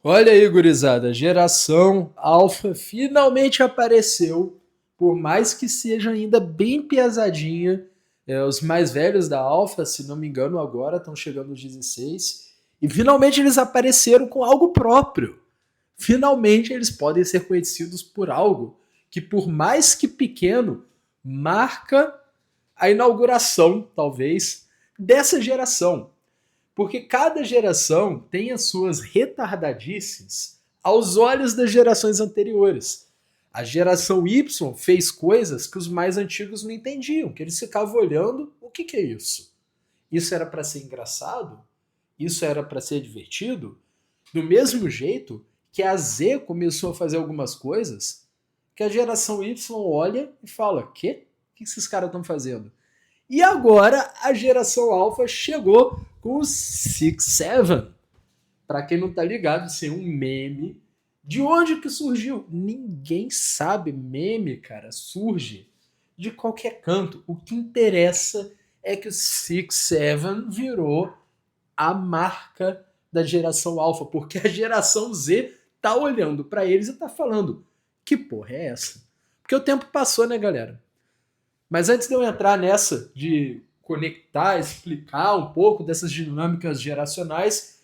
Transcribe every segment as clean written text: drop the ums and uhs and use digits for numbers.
Olha aí, gurizada, geração Alpha finalmente apareceu, por mais que seja ainda bem pesadinha. Os mais velhos da Alpha, se não me engano, agora estão chegando aos 16, e finalmente eles apareceram com algo próprio. Finalmente eles podem ser conhecidos por algo que, por mais que pequeno, marca a inauguração, talvez, dessa geração. Porque cada geração tem as suas retardadices aos olhos das gerações anteriores. A geração Y fez coisas que os mais antigos não entendiam, que eles ficavam olhando, o que é isso? Isso era para ser engraçado? Isso era para ser divertido? Do mesmo jeito que a Z começou a fazer algumas coisas que a geração Y olha e fala: quê? O que esses caras estão fazendo? E agora a geração Alpha chegou com o 6-7. Para quem não tá ligado, isso é um meme. De onde que surgiu? Ninguém sabe. Meme, cara, surge de qualquer canto. O que interessa é que o 6-7 virou a marca da geração Alpha, porque a geração Z tá olhando para eles e tá falando: que porra é essa? Porque o tempo passou, né, galera? Mas antes de eu entrar nessa de conectar, explicar um pouco dessas dinâmicas geracionais,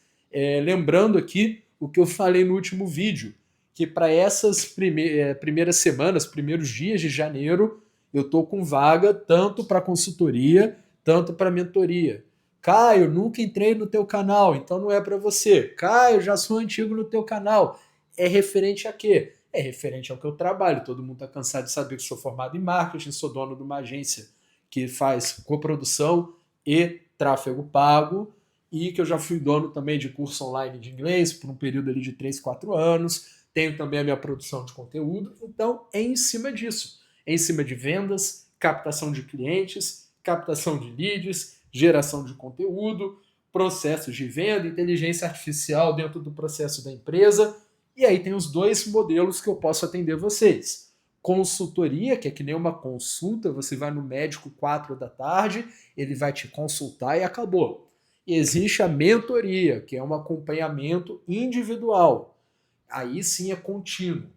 lembrando aqui o que eu falei no último vídeo, que para essas primeiras semanas, primeiros dias de janeiro, eu tô com vaga tanto para consultoria, tanto para mentoria. Caio, nunca entrei no teu canal, então não é para você. Caio, já sou antigo no teu canal. É referente a quê? É referente ao que eu trabalho. Todo mundo está cansado de saber que sou formado em marketing, sou dono de uma agência que faz coprodução e tráfego pago, e que eu já fui dono também de curso online de inglês por um período ali de 3, 4 anos. Tenho também a minha produção de conteúdo. Então, é em cima disso. É em cima de vendas, captação de clientes, captação de leads, geração de conteúdo, processos de venda, inteligência artificial dentro do processo da empresa. E aí tem os dois modelos que eu posso atender vocês. Consultoria, que é que nem uma consulta, você vai no médico 4 da tarde, ele vai te consultar e acabou. E existe a mentoria, que é um acompanhamento individual. Aí sim é contínuo.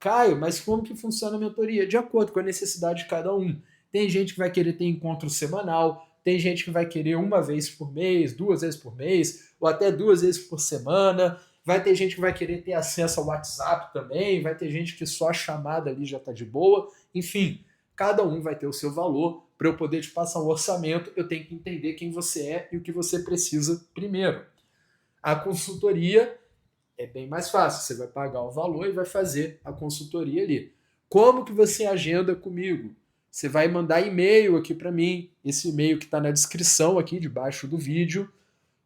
Caio, mas como que funciona a mentoria? De acordo com a necessidade de cada um. Tem gente que vai querer ter encontro semanal, tem gente que vai querer uma vez por mês, 2 vezes por mês, ou até 2 vezes por semana. Vai ter gente que vai querer ter acesso ao WhatsApp também, vai ter gente que só a chamada ali já está de boa. Enfim, cada um vai ter o seu valor. Para eu poder te passar um orçamento, eu tenho que entender quem você é e o que você precisa primeiro. A consultoria é bem mais fácil. Você vai pagar o valor e vai fazer a consultoria ali. Como que você agenda comigo? Você vai mandar e-mail aqui para mim, esse e-mail que está na descrição aqui debaixo do vídeo,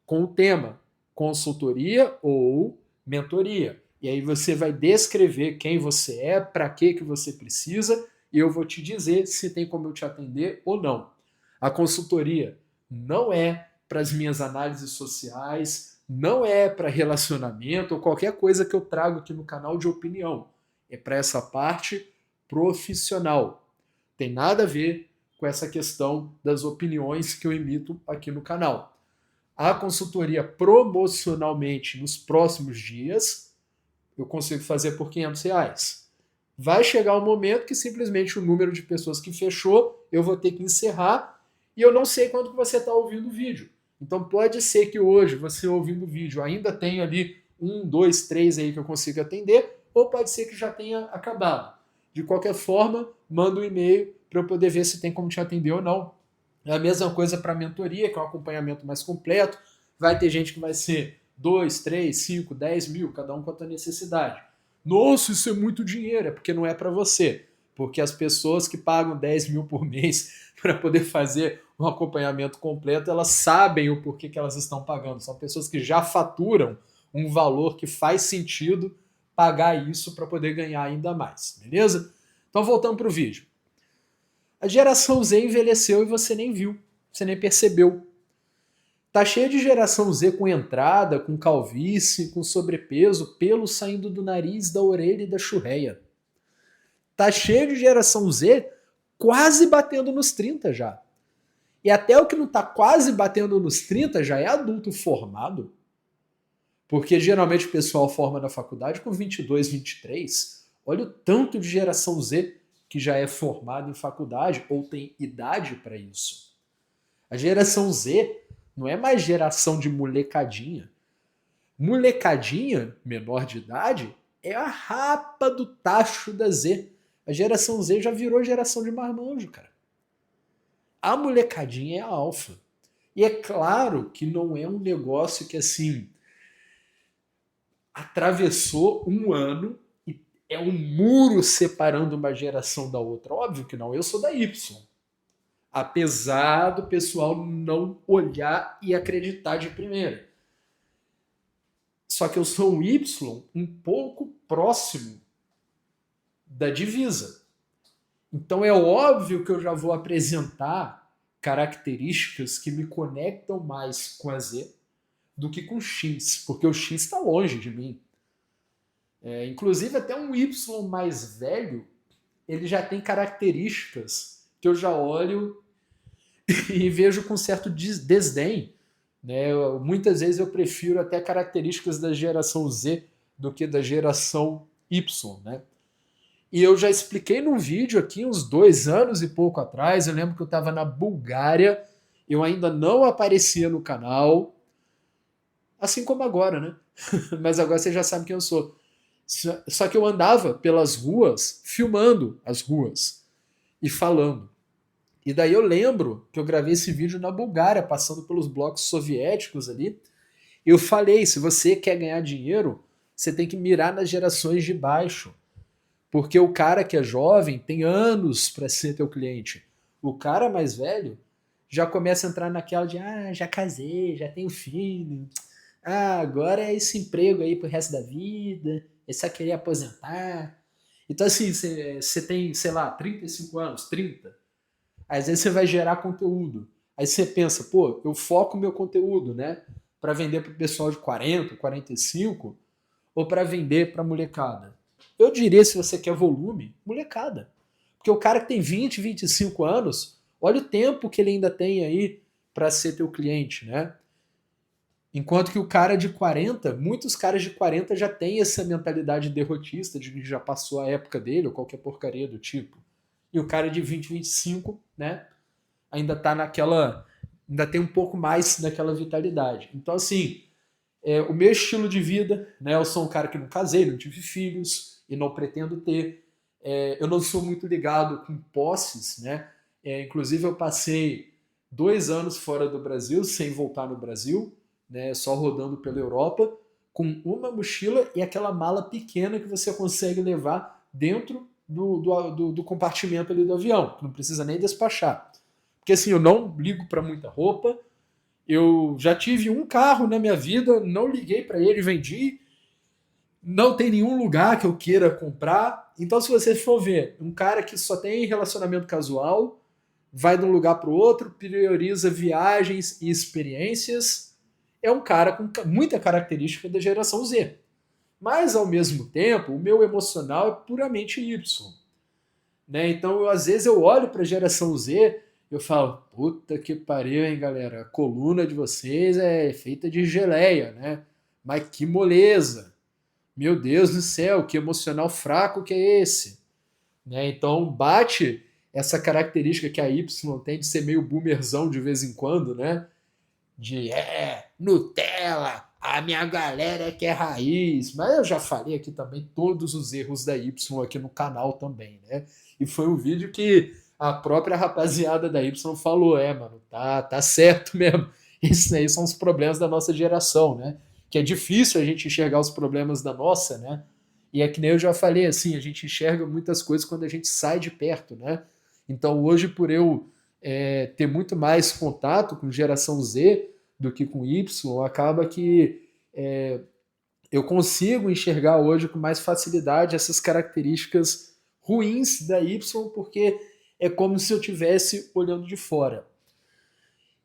com o tema consultoria ou mentoria. E aí você vai descrever quem você é, para que você precisa, e eu vou te dizer se tem como eu te atender ou não. A consultoria não é para as minhas análises sociais, não é para relacionamento ou qualquer coisa que eu trago aqui no canal de opinião. É para essa parte profissional. Tem nada a ver com essa questão das opiniões que eu emito aqui no canal. A consultoria promocionalmente nos próximos dias, eu consigo fazer por R$ 500. Vai chegar um momento que simplesmente o número de pessoas que fechou, eu vou ter que encerrar, e eu não sei quando que você está ouvindo o vídeo. Então pode ser que hoje, você ouvindo o vídeo, ainda tenha ali 1, 2, 3 aí que eu consiga atender, ou pode ser que já tenha acabado. De qualquer forma, manda um e-mail para eu poder ver se tem como te atender ou não. É a mesma coisa para a mentoria, que é um acompanhamento mais completo. Vai ter gente que vai ser 2, 3, 5, 10 mil, cada um com a sua necessidade. Nossa, isso é muito dinheiro, é porque não é para você. Porque as pessoas que pagam 10 mil por mês para poder fazer um acompanhamento completo, elas sabem o porquê que elas estão pagando. São pessoas que já faturam um valor que faz sentido pagar isso para poder ganhar ainda mais, beleza? Então voltando para o vídeo. A geração Z envelheceu e você nem viu, você nem percebeu. Tá cheio de geração Z com entrada, com calvície, com sobrepeso, pelo saindo do nariz, da orelha e da churreia. Tá cheio de geração Z quase batendo nos 30 já. E até o que não tá quase batendo nos 30 já é adulto formado. Porque geralmente o pessoal forma na faculdade com 22, 23. Olha o tanto de geração Z que já é formada em faculdade ou tem idade para isso. A geração Z não é mais geração de molecadinha. Molecadinha, menor de idade, é a rapa do tacho da Z. A geração Z já virou geração de marmanjo, cara. A molecadinha é a alfa. E é claro que não é um negócio que, assim, atravessou um ano e é um muro separando uma geração da outra. Óbvio que não, eu sou da Y. Apesar do pessoal não olhar e acreditar de primeira. Só que eu sou um Y um pouco próximo da divisa. Então é óbvio que eu já vou apresentar características que me conectam mais com a Z do que com o X, porque o X está longe de mim. Inclusive até um Y mais velho, ele já tem características que eu já olho e vejo com certo desdém. Né? Muitas vezes eu prefiro até características da geração Z do que da geração Y. Né? E eu já expliquei num vídeo aqui, uns 2 anos e pouco atrás, eu lembro que eu estava na Bulgária, eu ainda não aparecia no canal, assim como agora, né? Mas agora você já sabe quem eu sou. Só que eu andava pelas ruas, filmando as ruas e falando. E daí eu lembro que eu gravei esse vídeo na Bulgária, passando pelos blocos soviéticos ali. Eu falei, se você quer ganhar dinheiro, você tem que mirar nas gerações de baixo. Porque o cara que é jovem tem anos para ser teu cliente. O cara mais velho já começa a entrar naquela de já casei, já tenho filho. Agora é esse emprego aí pro resto da vida. Eu só queria aposentar. Então assim, você tem, sei lá, 35 anos, 30. Às vezes você vai gerar conteúdo. Aí você pensa, pô, eu foco meu conteúdo, né? Para vender pro pessoal de 40, 45 ou para vender pra molecada. Eu diria, se você quer volume, molecada. Porque o cara que tem 20, 25 anos, olha o tempo que ele ainda tem aí para ser teu cliente, né? Enquanto que o cara de 40, muitos caras de 40 já têm essa mentalidade derrotista de que já passou a época dele ou qualquer porcaria do tipo. E o cara de 20, 25, né, ainda tá naquela, ainda tem um pouco mais daquela vitalidade. Então assim, o meu estilo de vida, né, eu sou um cara que não casei, não tive filhos e não pretendo ter. Eu não sou muito ligado com posses, né? Inclusive eu passei 2 anos fora do Brasil sem voltar no Brasil, né? Só rodando pela Europa com uma mochila e aquela mala pequena que você consegue levar dentro do compartimento ali do avião, que não precisa nem despachar. Porque assim, eu não ligo para muita roupa. Eu já tive um carro na minha vida, não liguei para ele, vendi. Não tem nenhum lugar que eu queira comprar. Então, se você for ver um cara que só tem relacionamento casual, vai de um lugar para o outro, prioriza viagens e experiências, é um cara com muita característica da geração Z. Mas, ao mesmo tempo, o meu emocional é puramente Y. Né? Então, às vezes, eu olho para a geração Z e eu falo, puta que pariu, hein, galera? A coluna de vocês é feita de geleia, né? Mas que moleza! Meu Deus do céu, que emocional fraco que é esse? Né? Então, bate essa característica que a Y tem de ser meio boomerzão de vez em quando, né? De Nutella, a minha galera que é raiz. Mas eu já falei aqui também todos os erros da Y aqui no canal também, né? E foi um vídeo que a própria rapaziada da Y falou, mano, tá certo mesmo. Esses aí são os problemas da nossa geração, né? Que é difícil a gente enxergar os problemas da nossa, né? E é que nem eu já falei, assim, a gente enxerga muitas coisas quando a gente sai de perto, né? Então hoje, por eu ter muito mais contato com geração Z do que com Y, acaba que eu consigo enxergar hoje com mais facilidade essas características ruins da Y, porque é como se eu estivesse olhando de fora.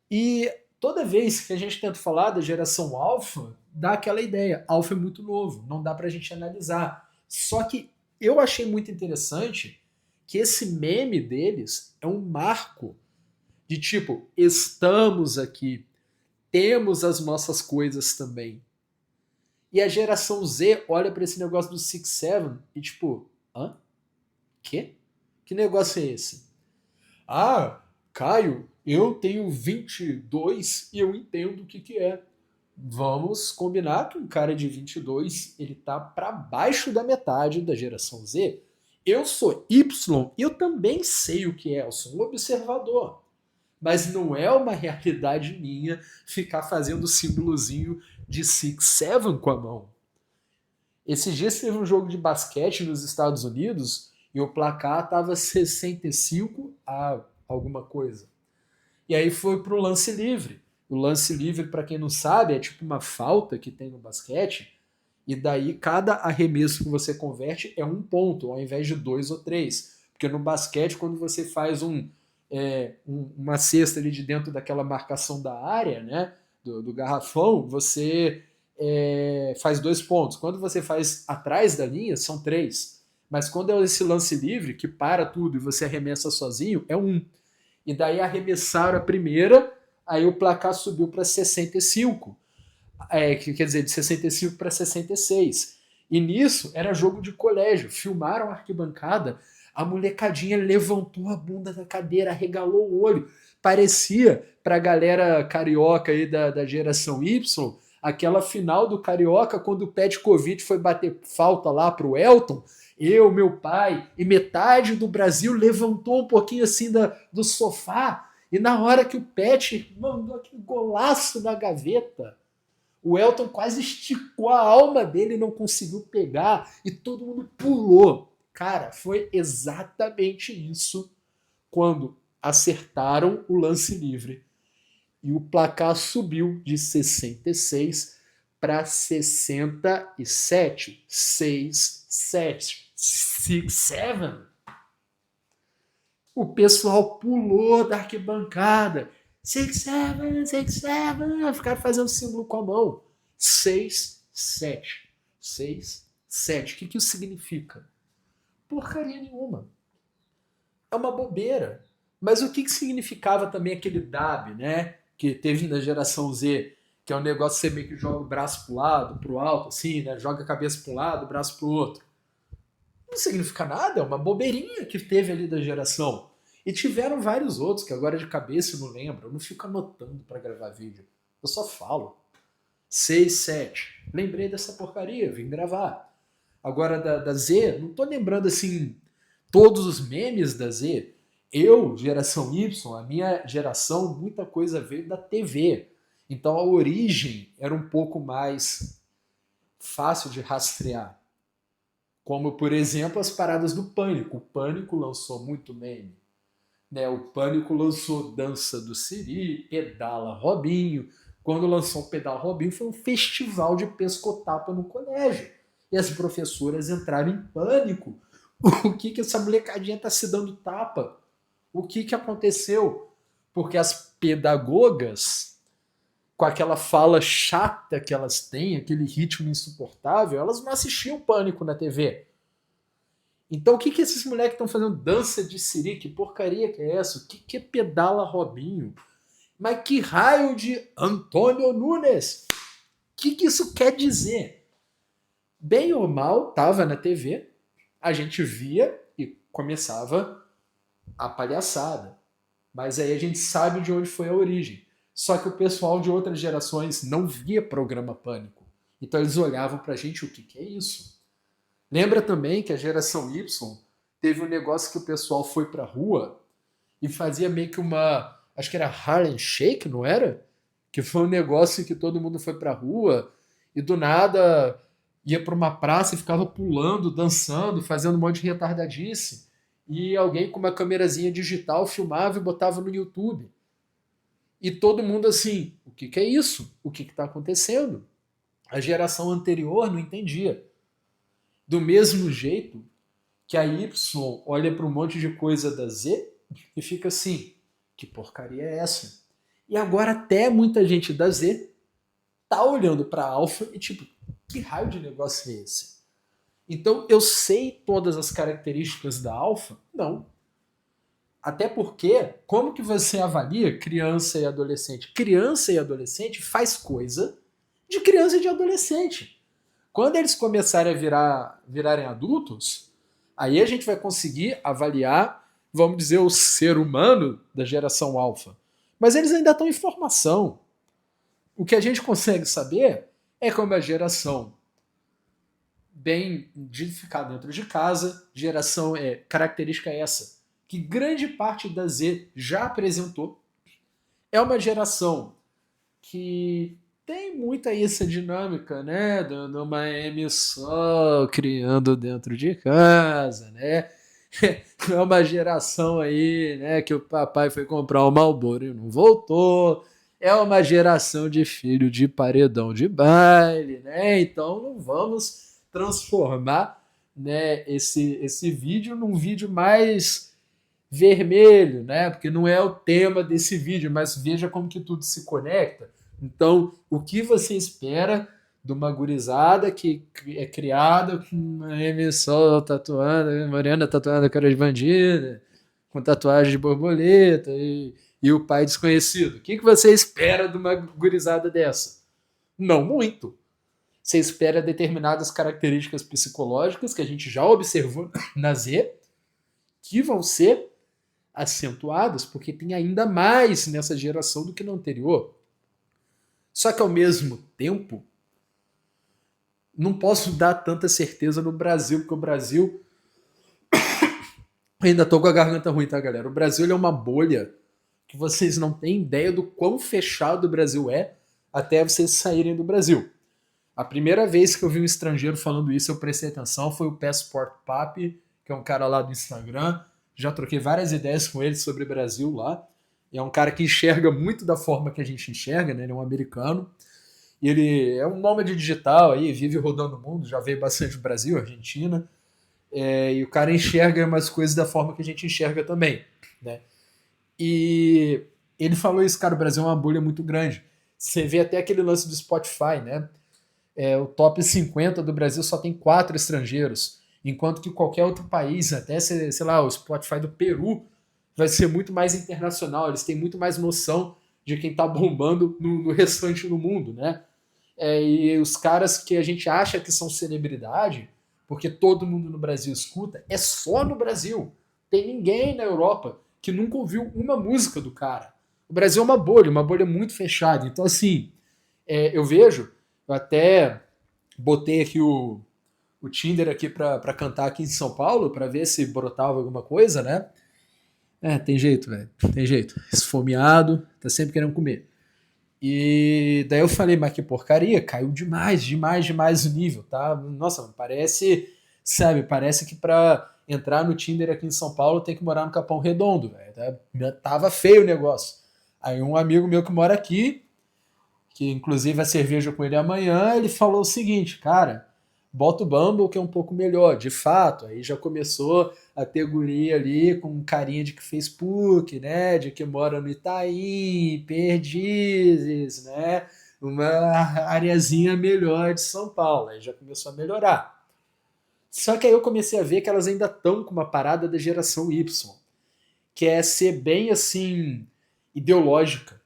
E toda vez que a gente tenta falar da geração alfa, dá aquela ideia, alfa é muito novo, não dá pra gente analisar. Só que eu achei muito interessante que esse meme deles é um marco de tipo, estamos aqui, temos as nossas coisas também. E a geração Z olha para esse negócio do 6-7 e tipo, hã? Quê? Que negócio é esse? Ah, Caio, eu tenho 22 e eu entendo o que que é. Vamos combinar que um cara de 22, ele tá para baixo da metade da geração Z. Eu sou Y e eu também sei o que é, eu sou um observador. Mas não é uma realidade minha ficar fazendo o símbolozinho de 6-7 com a mão. Esses dias teve um jogo de basquete nos Estados Unidos e o placar tava 65 a alguma coisa. E aí foi pro lance livre. O lance livre, para quem não sabe, é tipo uma falta que tem no basquete, e daí cada arremesso que você converte é um ponto, ao invés de dois ou três. Porque no basquete, quando você faz uma cesta ali de dentro daquela marcação da área, né, do garrafão, você faz 2 pontos. Quando você faz atrás da linha, são três. Mas quando é esse lance livre, que para tudo e você arremessa sozinho, é um. E daí arremessaram a primeira, aí o placar subiu para 65. Quer dizer, de 65 para 66. E nisso era jogo de colégio. Filmaram a arquibancada, a molecadinha levantou a bunda da cadeira, arregalou o olho. Parecia, para a galera carioca aí da geração Y, aquela final do Carioca, quando o Petkovic foi bater falta lá pro Elton. Eu, meu pai e metade do Brasil levantou um pouquinho assim do sofá. E na hora que o Pet mandou aquele golaço na gaveta, o Elton quase esticou a alma dele e não conseguiu pegar. E todo mundo pulou. Cara, foi exatamente isso quando acertaram o lance livre. E o placar subiu de 66 para 67. 6, 7, 6, 7. O pessoal pulou da arquibancada. 6, 7, 6, 7. Ficaram fazendo símbolo com a mão. 6, 7. 6, 7. O que isso significa? Porcaria nenhuma. É uma bobeira. Mas o que significava também aquele DAB, né? Que teve na geração Z, que é um negócio que você meio que joga o braço pro lado, pro alto, assim, né? Joga a cabeça pro lado, o braço pro outro. Não significa nada, é uma bobeirinha que teve ali da geração. E tiveram vários outros, que agora de cabeça eu não lembro. Eu não fico anotando para gravar vídeo. Eu só falo. 6, 7. Lembrei dessa porcaria, vim gravar. Agora da Z, não tô lembrando assim todos os memes da Z. Eu, geração Y, a minha geração, muita coisa veio da TV. Então a origem era um pouco mais fácil de rastrear. Como, por exemplo, as paradas do Pânico. O Pânico lançou muito meme. Né? O Pânico lançou Dança do Siri, Pedala Robinho. Quando lançou o Pedala Robinho, foi um festival de pescotapa no colégio. E as professoras entraram em pânico. O que essa molecadinha tá se dando tapa? O que aconteceu? Porque as pedagogas, com aquela fala chata que elas têm, aquele ritmo insuportável, elas não assistiam Pânico na TV. Então o que esses moleques estão fazendo? Dança de Siri? Que porcaria que é essa? O que é Pedala Robinho? Mas que raio de Antônio Nunes? O que isso quer dizer? Bem ou mal, estava na TV, a gente via e começava a palhaçada. Mas aí a gente sabe de onde foi a origem. Só que o pessoal de outras gerações não via programa Pânico. Então eles olhavam pra gente, o que é isso? Lembra também que a geração Y teve um negócio que o pessoal foi pra rua e fazia meio que uma... Acho que era Harlem Shake, não era? Que foi um negócio que todo mundo foi pra rua e do nada ia pra uma praça e ficava pulando, dançando, fazendo um monte de retardadice. E alguém com uma câmerazinha digital filmava e botava no YouTube. E todo mundo assim, o que é isso? O que está acontecendo? A geração anterior não entendia. Do mesmo jeito que a Y olha para um monte de coisa da Z e fica assim, que porcaria é essa? E agora até muita gente da Z tá olhando para a Alpha e tipo, que raio de negócio é esse? Então eu sei todas as características da Alpha? Não. Até porque, como que você avalia criança e adolescente? Criança e adolescente faz coisa de criança e de adolescente. Quando eles começarem a virarem adultos, aí a gente vai conseguir avaliar, vamos dizer, o ser humano da geração alfa. Mas eles ainda estão em formação. O que a gente consegue saber é como a geração bem de ficar dentro de casa, geração característica essa, que grande parte da Z já apresentou. É uma geração que tem muita essa dinâmica, né? Dando uma emissão, criando dentro de casa, né? É uma geração aí, né? Que o papai foi comprar um Marlboro e não voltou. É uma geração de filho de paredão de baile, né? Então não vamos transformar, né, esse vídeo num vídeo mais vermelho, né? Porque não é o tema desse vídeo, mas veja como que tudo se conecta. Então, o que você espera de uma gurizada que é criada com uma emissão tatuando, morena tatuando a cara de bandida, com tatuagem de borboleta e o pai desconhecido? O que você espera de uma gurizada dessa? Não muito. Você espera determinadas características psicológicas que a gente já observou na Z, que vão ser acentuadas, porque tem ainda mais nessa geração do que na anterior. Só que ao mesmo tempo, não posso dar tanta certeza no Brasil, porque o Brasil. Ainda tô com a garganta ruim, tá, galera? O Brasil é uma bolha que vocês não têm ideia do quão fechado o Brasil é até vocês saírem do Brasil. A primeira vez que eu vi um estrangeiro falando isso, eu prestei atenção, foi o Passport Papi, que é um cara lá do Instagram. Já troquei várias ideias com ele sobre o Brasil lá. E é um cara que enxerga muito da forma que a gente enxerga, né? Ele é um americano. E ele é um nômade digital aí, vive rodando o mundo, já veio bastante do Brasil, Argentina. E o cara enxerga umas coisas da forma que a gente enxerga também, né? E ele falou isso, cara, o Brasil é uma bolha muito grande. Você vê até aquele lance do Spotify, né? O top 50 do Brasil só tem 4 estrangeiros, enquanto que qualquer outro país, até, sei lá, o Spotify do Peru, vai ser muito mais internacional, eles têm muito mais noção de quem tá bombando no restante do mundo, né? E os caras que a gente acha que são celebridade, porque todo mundo no Brasil escuta, é só no Brasil. Tem ninguém na Europa que nunca ouviu uma música do cara. O Brasil é uma bolha muito fechada. Então, assim, eu vejo, eu até botei aqui o Tinder aqui para cantar aqui em São Paulo, para ver se brotava alguma coisa, né? Tem jeito, velho. Tem jeito. Esfomeado, tá sempre querendo comer. E daí eu falei, mas que porcaria, caiu demais, demais, demais o nível, tá? Nossa, parece, sabe, parece que pra entrar no Tinder aqui em São Paulo tem que morar no Capão Redondo, velho. Tava feio o negócio. Aí um amigo meu que mora aqui, que inclusive a cerveja com ele amanhã, ele falou o seguinte, cara, bota o Bumble que é um pouco melhor, de fato. Aí já começou a ter guria ali com carinha de que Facebook, né, de que mora no Itaim, Perdizes, né, uma areazinha melhor de São Paulo. Aí já começou a melhorar. Só que aí eu comecei a ver que elas ainda estão com uma parada da geração Y, que é ser bem assim ideológica.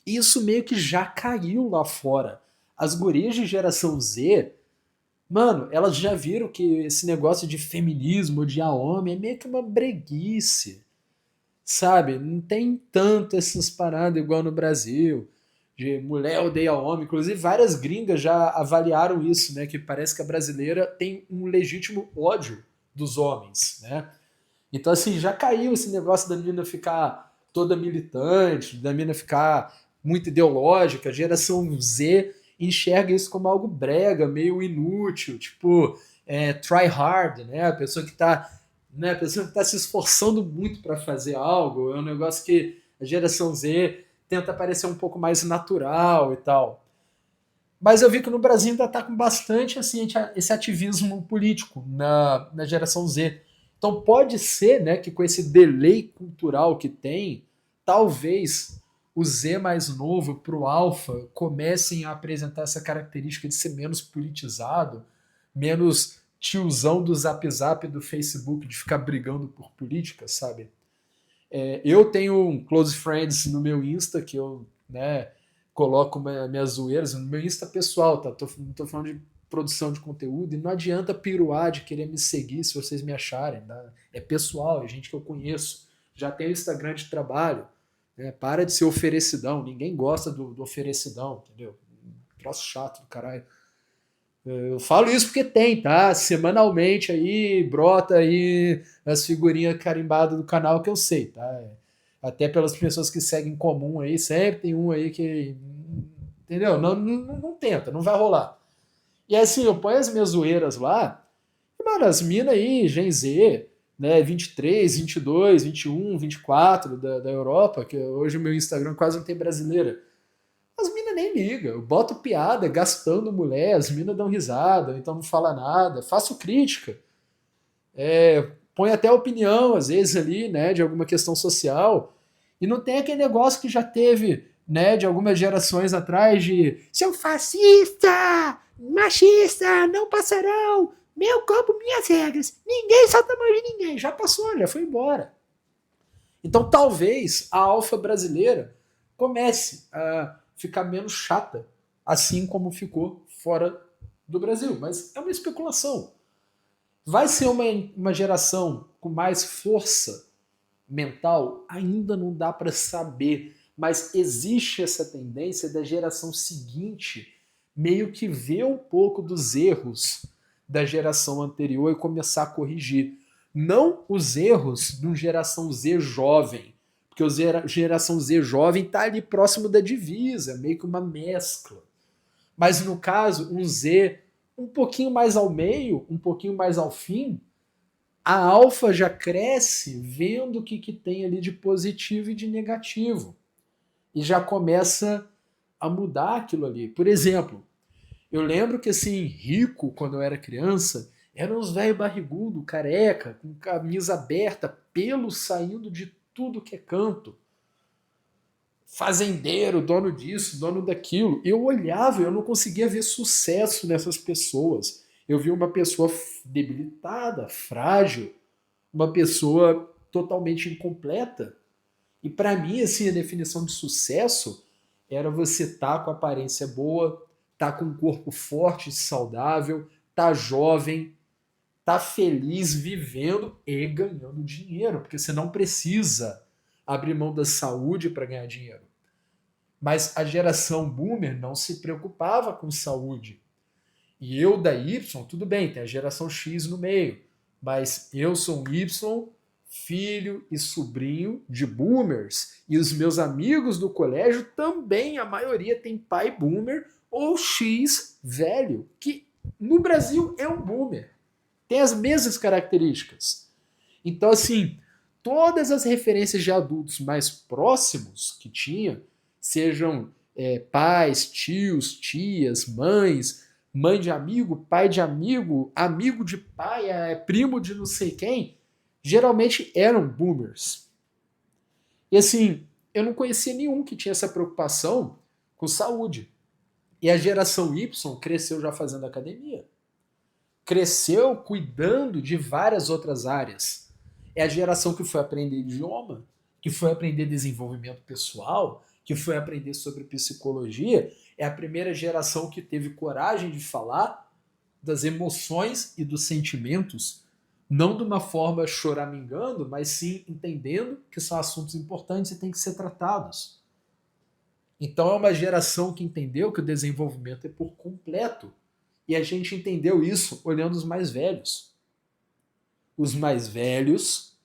E isso meio que já caiu lá fora. As gurias de geração Z, mano, elas já viram que esse negócio de feminismo, de a homem, é meio que uma breguice, sabe? Não tem tanto essas paradas igual no Brasil, de mulher odeia homem. Inclusive, várias gringas já avaliaram isso, né? Que parece que a brasileira tem um legítimo ódio dos homens, né? Então, assim, já caiu esse negócio da menina ficar toda militante, da menina ficar muito ideológica. A geração Z enxerga isso como algo brega, meio inútil, tipo, try hard, né? A pessoa que tá, né? A pessoa que tá se esforçando muito para fazer algo. É um negócio que a geração Z tenta parecer um pouco mais natural e tal. Mas eu vi que no Brasil ainda está com bastante assim, esse ativismo político na geração Z. Então pode ser, né, que com esse delay cultural que tem, talvez o Z mais novo para o Alpha comecem a apresentar essa característica de ser menos politizado, menos tiozão do Zap Zap do Facebook de ficar brigando por política, sabe? Eu tenho um close friends no meu Insta que eu, né, coloco minhas zoeiras no meu Insta pessoal, tá? Não tô falando de produção de conteúdo, e não adianta piruar de querer me seguir se vocês me acharem. Tá? É pessoal, é gente que eu conheço. Já tem o Instagram de trabalho. Né? Para de ser oferecidão. Ninguém gosta do oferecidão, entendeu? Troço chato do caralho. Eu falo isso porque tem, tá? Semanalmente aí brota aí as figurinhas carimbadas do canal que eu sei, tá? Até pelas pessoas que seguem em comum aí, sempre tem um aí que. Entendeu? Não tenta, não vai rolar. E assim, eu ponho as minhas zoeiras lá, e, mano, as minas aí, Gen Z, né, 23, 22, 21, 24 da Europa, que hoje o meu Instagram quase não tem brasileira. As minas nem ligam. Eu boto piada, gastando mulher, as minas dão risada, então não fala nada. Faço crítica. Põe até opinião, às vezes, ali, né, de alguma questão social. E não tem aquele negócio que já teve, né, de algumas gerações atrás de seu fascista, machista, não passarão, meu corpo, minhas regras. Ninguém solta a mão de ninguém. Já passou, já foi embora. Então talvez a alfa brasileira comece a ficar menos chata, assim como ficou fora do Brasil. Mas é uma especulação. Vai ser uma geração com mais força mental? Ainda não dá para saber. Mas existe essa tendência da geração seguinte meio que ver um pouco dos erros da geração anterior e começar a corrigir. Não os erros de uma geração Z jovem, porque a geração Z jovem está ali próximo da divisa, meio que uma mescla. Mas no caso, um Z um pouquinho mais ao meio, um pouquinho mais ao fim, a alfa já cresce vendo o que tem ali de positivo e de negativo. E já começa a mudar aquilo ali. Por exemplo, eu lembro que assim, rico, quando eu era criança, eram uns velho barrigudo, careca, com camisa aberta, pelo saindo de tudo que é canto. Fazendeiro, dono disso, dono daquilo. Eu olhava, eu não conseguia ver sucesso nessas pessoas. Eu vi uma pessoa debilitada, frágil, uma pessoa totalmente incompleta. E para mim, assim, a definição de sucesso era você estar com aparência boa, estar com um corpo forte e saudável, estar jovem, estar feliz vivendo e ganhando dinheiro, porque você não precisa abrir mão da saúde para ganhar dinheiro. Mas a geração boomer não se preocupava com saúde. E eu da Y, tudo bem, tem a geração X no meio, mas eu sou um Y, filho e sobrinho de boomers, e os meus amigos do colégio também, a maioria tem pai boomer ou X velho, que no Brasil é um boomer. Tem as mesmas características. Então, assim, todas as referências de adultos mais próximos que tinha, sejam pais, tios, tias, mães, mãe de amigo, pai de amigo, amigo de pai, primo de não sei quem, geralmente eram boomers. E assim, eu não conhecia nenhum que tinha essa preocupação com saúde. E a geração Y cresceu já fazendo academia. Cresceu cuidando de várias outras áreas. É a geração que foi aprender idioma, que foi aprender desenvolvimento pessoal, que foi aprender sobre psicologia. É a primeira geração que teve coragem de falar das emoções e dos sentimentos, não de uma forma choramingando, mas sim entendendo que são assuntos importantes e têm que ser tratados. Então é uma geração que entendeu que o desenvolvimento é por completo. E a gente entendeu isso olhando os mais velhos. Os mais velhos,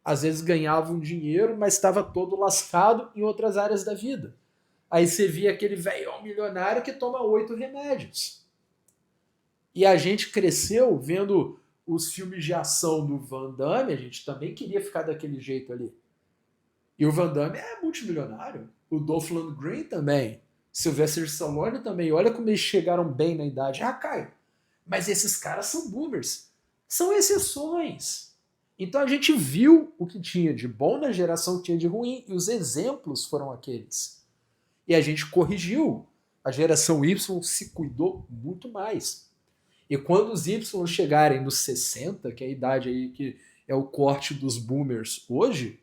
às vezes ganhavam dinheiro, mas estava todo lascado em outras áreas da vida. Aí você via aquele velhão milionário que toma 8 remédios. E a gente cresceu vendo os filmes de ação do Van Damme, a gente também queria ficar daquele jeito ali. E o Van Damme é multimilionário. O Dolph Lundgren também. Sylvester Stallone também. Olha como eles chegaram bem na idade. Ah, Caio, mas esses caras são boomers. São exceções. Então a gente viu o que tinha de bom na geração, o que tinha de ruim, e os exemplos foram aqueles. E a gente corrigiu. A geração Y se cuidou muito mais. E quando os Y chegarem nos 60, que é a idade aí que é o corte dos boomers hoje,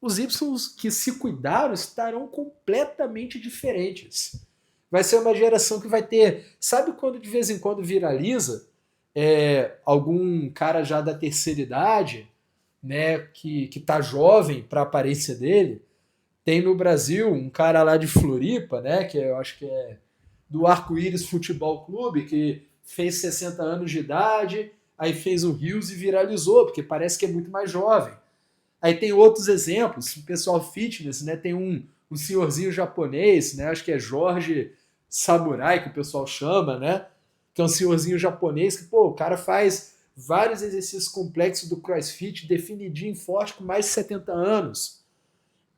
os Y que se cuidaram estarão completamente diferentes. vai ser uma geração que vai ter... Sabe quando de vez em quando viraliza algum cara já da terceira idade, né, que tá jovem para a aparência dele? Tem no Brasil um cara lá de Floripa, né, que eu acho que é do Arco-Íris Futebol Clube, que fez 60 anos de idade, aí fez um Reels e viralizou, porque parece que é muito mais jovem. Aí tem outros exemplos, o pessoal fitness, né, tem um senhorzinho japonês, né, acho que é Jorge Samurai, que o pessoal chama, né, que é um senhorzinho japonês que, pô, o cara faz vários exercícios complexos do CrossFit, definidinho, forte, com mais de 70 anos.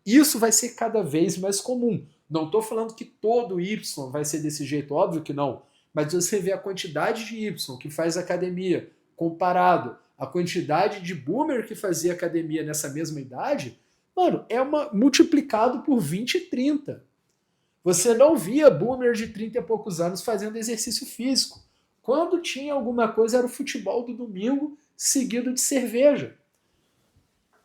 Isso vai ser cada vez mais comum. Não estou falando que todo Y vai ser desse jeito, óbvio que não. Mas você vê a quantidade de Y que faz academia comparado à quantidade de boomer que fazia academia nessa mesma idade, mano, multiplicado por 20 e 30. Você não via boomer de 30 e poucos anos fazendo exercício físico. Quando tinha alguma coisa era o futebol do domingo seguido de cerveja.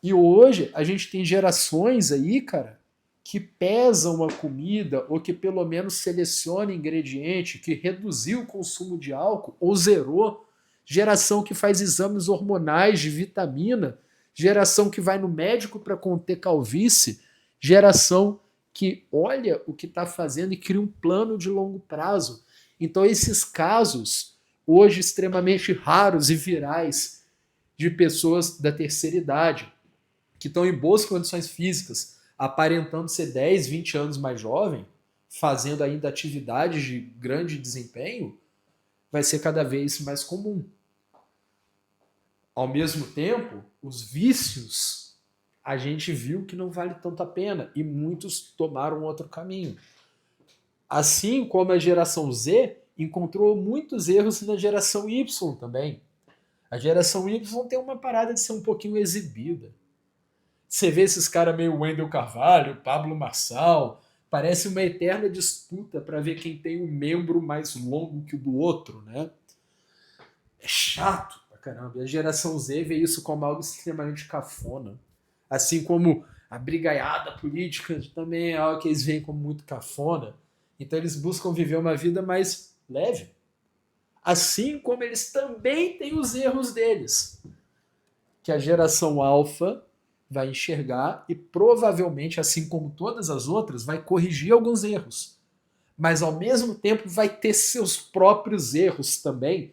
E hoje a gente tem gerações aí, cara, que pesam a comida ou que pelo menos seleciona ingrediente, que reduziu o consumo de álcool ou zerou. Geração que faz exames hormonais de vitamina, geração que vai no médico para conter calvície, geração que olha o que está fazendo e cria um plano de longo prazo. Então esses casos, hoje extremamente raros e virais, de pessoas da terceira idade, que estão em boas condições físicas, aparentando ser 10, 20 anos mais jovem, fazendo ainda atividades de grande desempenho, vai ser cada vez mais comum. Ao mesmo tempo, os vícios, a gente viu que não vale tanto a pena e muitos tomaram outro caminho. Assim como a geração Z encontrou muitos erros na geração Y também. A geração Y tem uma parada de ser um pouquinho exibida. Você vê esses caras meio Wendel Carvalho, Pablo Marçal, parece uma eterna disputa para ver quem tem um membro mais longo que o do outro, né? É chato pra caramba. E a geração Z vê isso como algo extremamente cafona. Assim como a brigaiada política também é algo que eles veem como muito cafona. Então eles buscam viver uma vida mais leve. Assim como eles também têm os erros deles. Que a geração alfa vai enxergar e provavelmente, assim como todas as outras, vai corrigir alguns erros. Mas ao mesmo tempo vai ter seus próprios erros também,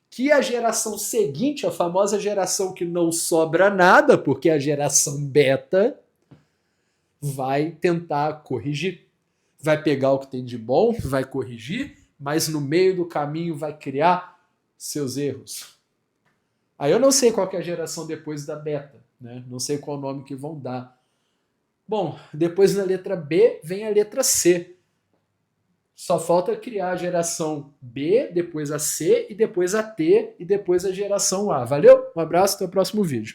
que a geração seguinte, a famosa geração que não sobra nada, porque é a geração beta, vai tentar corrigir. Vai pegar o que tem de bom, vai corrigir, mas no meio do caminho vai criar seus erros. Aí eu não sei qual que é a geração depois da beta, né? Não sei qual nome que vão dar. Bom, depois da letra B vem a letra C. Só falta criar a geração B, depois a C, e depois a T, e depois a geração A. Valeu? Um abraço, até o próximo vídeo.